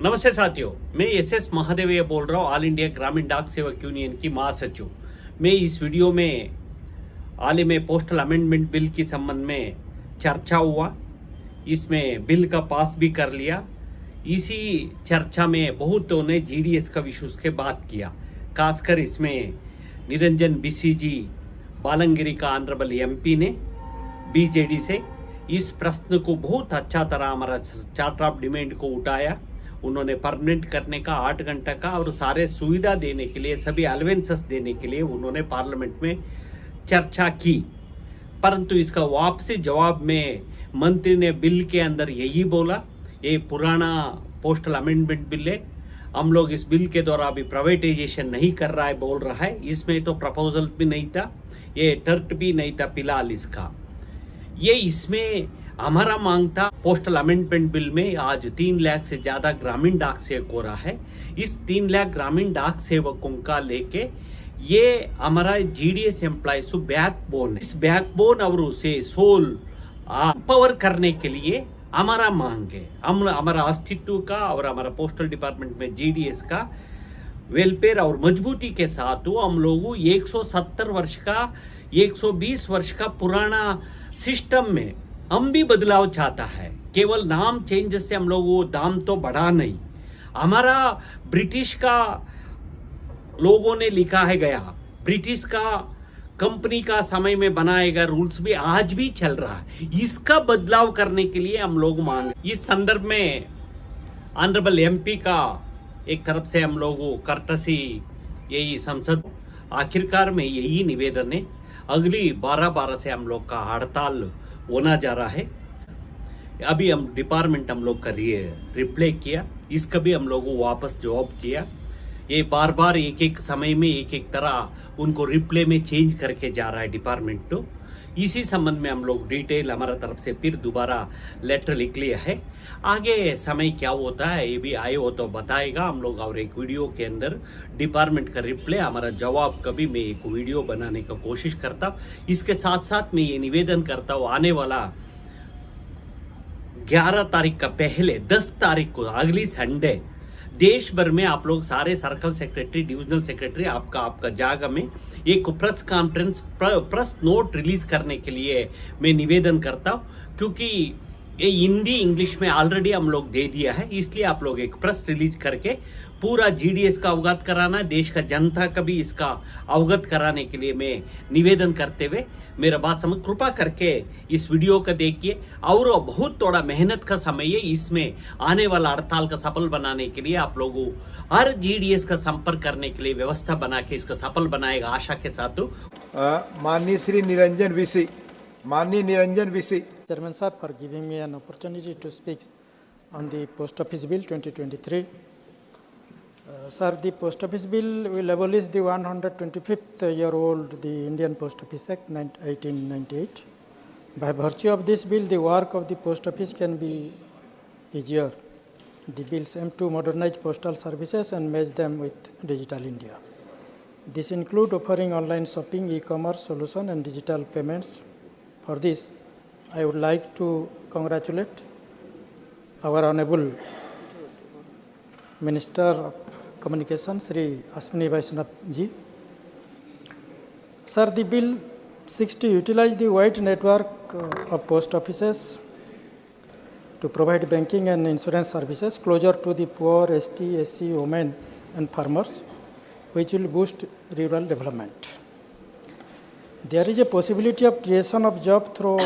नमस्ते साथियों, मैं एस महादेवಯ್య बोल रहा हूँ, ऑल इंडिया ग्रामीण डाक सेवक यूनियन की महासचिव। मैं इस वीडियो में हाल ही में पोस्टल अमेंडमेंट बिल के संबंध में चर्चा हुआ, इसमें बिल का पास भी कर लिया। इसी चर्चा में बहुतों ने जीडीएस का विश्वास के बात किया, खासकर इसमें निरंजन बीसीजी बालंगिरी का ऑनरेबल एमपी ने बीजेडी से इस प्रश्न को बहुत अच्छा तरह हमारा चार्टर ऑफ डिमांड को उठाया। उन्होंने परमानेंट करने का 8 घंटा का और सारे सुविधा देने के लिए, सभी अलावेंसेस देने के लिए उन्होंने पार्लियामेंट में चर्चा की। परंतु इसका वापसी जवाब में मंत्री ने बिल के अंदर यही बोला, ये पुराना पोस्टल अमेंडमेंट बिल है, हम लोग इस बिल के द्वारा अभी प्राइवेटाइजेशन नहीं कर रहा है बोल रहा है। इसमें तो प्रपोजल भी नहीं था, ये टर्ट भी नहीं था फिलहाल इसका। ये इसमें हमारा मांग था, पोस्टल अमेंडमेंट बिल में आज 3 लाख से ज्यादा ग्रामीण डाक सेवक हो रहा है। इस 3 लाख ग्रामीण डाक सेवकों का लेके ये हमारा जीडीएस एम्प्लॉयज बैकबोन है। इस बैकबोन और उसे सोल पावर करने के लिए हमारा मांग है। हम हमारा अस्तित्व का और हमारा पोस्टल डिपार्टमेंट में जीडीएस का वेलफेयर और मजबूती के साथ हम लोग 170 वर्ष का 120 वर्ष का पुराना सिस्टम में हम भी बदलाव चाहता है। केवल नाम चेंज से हम लोग वो दाम तो बढ़ा नहीं। हमारा ब्रिटिश का लोगों ने लिखा है गया, ब्रिटिश का कंपनी का समय में बनाए गए रूल्स भी आज भी चल रहा है। इसका बदलाव करने के लिए हम लोग मांग। इस संदर्भ में ऑनरेबल एमपी का एक तरफ से हम लोगों कर्टसी यही संसद आखिरकार में यही निवेदन है, अगली 12 से हम लोग का हड़ताल होना जा रहा है। अभी हम डिपार्टमेंट हम लोग का रिप्लाई किया, इसका भी हम लोगों वापस जवाब किया। ये बार बार एक समय में एक तरह उनको रिप्लाई में चेंज करके जा रहा है डिपार्टमेंट। तो इसी संबंध में हम लोग डिटेल हमारा तरफ से फिर दोबारा लेटर लिख लिया है। आगे समय क्या होता है ये भी आए हो तो बताएगा हम लोग, और एक वीडियो के अंदर डिपार्टमेंट का रिप्लाई हमारा जवाब कभी मैं एक वीडियो बनाने का कोशिश करता हूँ। इसके साथ साथ मैं ये निवेदन करता हूँ, आने वाला 11 तारीख का पहले 10 तारीख को अगली संडे देश भर में आप लोग सारे सर्कल सेक्रेटरी, डिविजनल सेक्रेटरी आपका जगह में एक press conference, press note release करने के लिए मैं निवेदन करता हूं, क्योंकि ये हिंदी इंग्लिश में ऑलरेडी हम लोग दे दिया है। इसलिए आप लोग एक प्रेस रिलीज करके पूरा जीडीएस का अवगत कराना, देश का जनता का भी इसका अवगत कराने के लिए मैं निवेदन करते हुए मेरा बात समझ कृपा करके इस वीडियो का देखिए। और बहुत थोड़ा मेहनत का समय है, इसमें आने वाला हड़ताल का सफल बनाने के लिए आप लोगों हर जीडीएस का संपर्क करने के लिए व्यवस्था बना के इसका सफल बनाएगा आशा के साथ। माननीय श्री निरंजन वीसी, माननीय Niranjan VC. Chairman sir, for giving me an opportunity to speak on the Post Office Bill 2023. Sir, the Post Office Bill will abolish the 125th year-old the Indian Post Office Act 1898. By virtue of this bill, the work of the Post Office can be easier. The bills aim to modernize postal services and merge them with Digital India. This includes offering online shopping, e-commerce solution, and digital payments. For this, I would like to congratulate our Honorable Minister of Communication, Sri Ashwini Vaishnav ji. Sir, the bill seeks to utilize the wide network of post offices to provide banking and insurance services closer to the poor, ST, SC, women and farmers, which will boost rural development. There is a possibility of creation of jobs through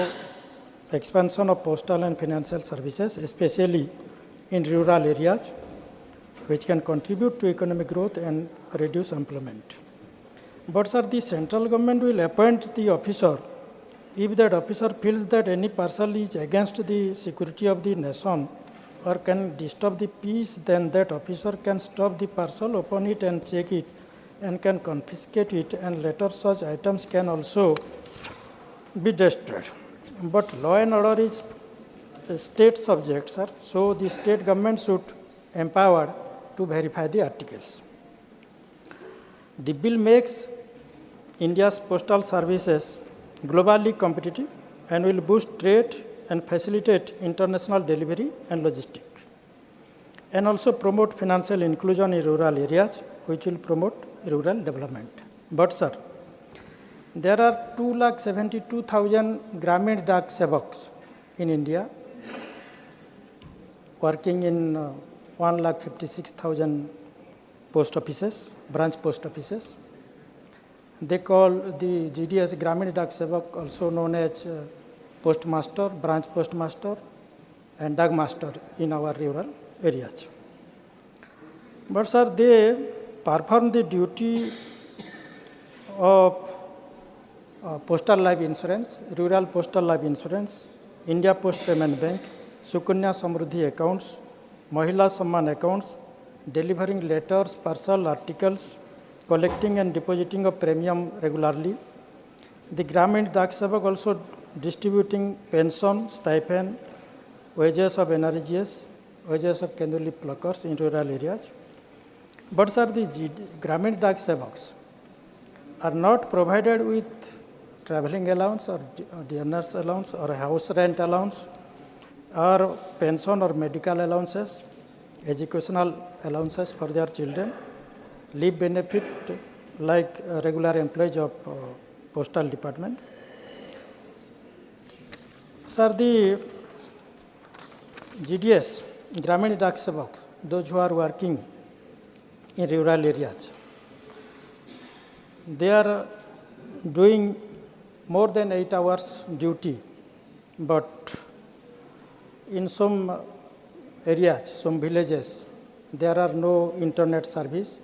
expansion of postal and financial services, especially in rural areas, which can contribute to economic growth and reduce employment. But sir, the central government will appoint the officer. If that officer feels that any parcel is against the security of the nation or can disturb the peace, then that officer can stop the parcel, open it and check it, and can confiscate it, and later such items can also be destroyed. But law and order is a state subject, sir, so the state government should empowered to verify the articles. The bill makes India's postal services globally competitive and will boost trade and facilitate international delivery and logistics. and also promote financial inclusion in rural areas, which will promote rural development. But sir, there are 272,000 Gramin Dak Sevaks in India, working in 156,000 post offices, branch post offices. They call the GDS Gramin Dak Sevak, also known as postmaster, branch postmaster, and Dak master in our rural areas. But sir, they perform the duty of postal life insurance, rural postal life insurance, India Post Payment Bank, Sukunya Samruddhi accounts, Mahila Samman accounts, delivering letters, parcel, articles, collecting and depositing of premium regularly. The Gramin Dak Sevak also distributing pension, stipend, wages of NRGS, wages of Kenduli pluckers in rural areas. But sir, the Gramin Dak Sevaks are not provided with traveling allowance or dinner's allowance or house rent allowance or pension or medical allowances, educational allowances for their children, leave benefit like regular employees of postal department. Sir, the GDS, Gramin Dak Sevak, those who are working in rural areas, they are doing more than 8 hours duty, but in some areas, some villages, there are no internet service,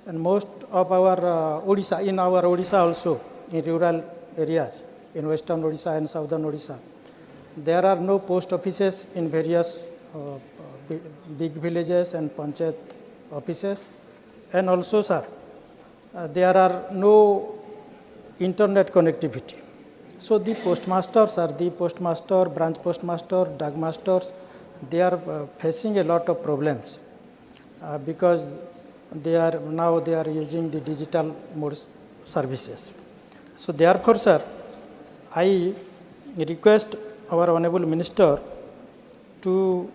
and most of our Odisha, in our Odisha also, in rural areas, in western Odisha and southern Odisha, there are no post offices in various big villages and panchayat offices, and also, sir, there are no internet connectivity. So the postmasters are the postmaster, branch postmaster, Dak masters, they are facing a lot of problems because they are using the digital mode services. So therefore, sir, I request our Honorable Minister to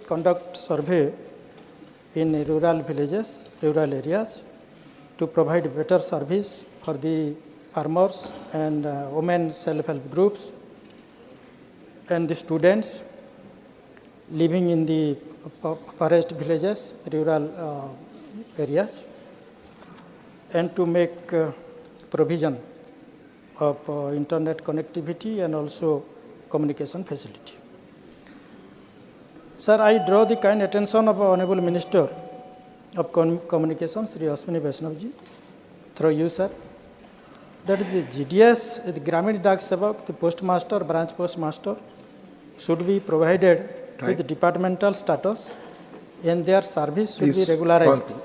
conduct survey in rural villages, rural areas, to provide better service for the farmers and women self-help groups and the students living in the forest villages, rural areas, and to make provision of internet connectivity and also communication facility. Sir, I draw the kind attention of Honorable Minister of Communications, Sri Ashwini Vaishnav ji, through you, sir, that the GDS, the Gramin Dak Sevak, the postmaster, branch postmaster, should be provided with departmental status and their service should be regularized.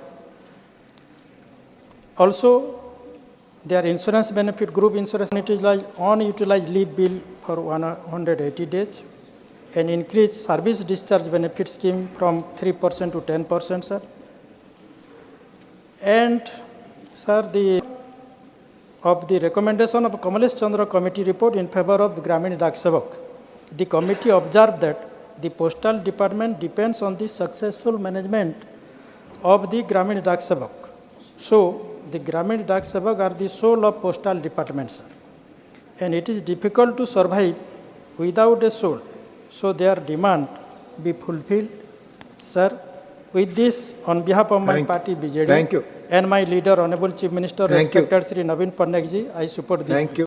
Also, their insurance benefit, group insurance, unutilized leave bill for 180 days, and increase service discharge benefit scheme from 3% to 10%, sir. And, sir, of the recommendation of Kamalesh Chandra Committee report in favor of Gramin Dak Sevak, the committee observed that the postal department depends on the successful management of the Gramin Dak Sevak. So, the Gramin Dak Sevak are the soul of postal department, sir. And it is difficult to survive without a soul. So, their demand be fulfilled. Sir, with this, on behalf of my party BJD Thank you. and my leader, Honorable Chief Minister, Thank you. respected Sri Naveen Patnaik ji, I support this. Thank you.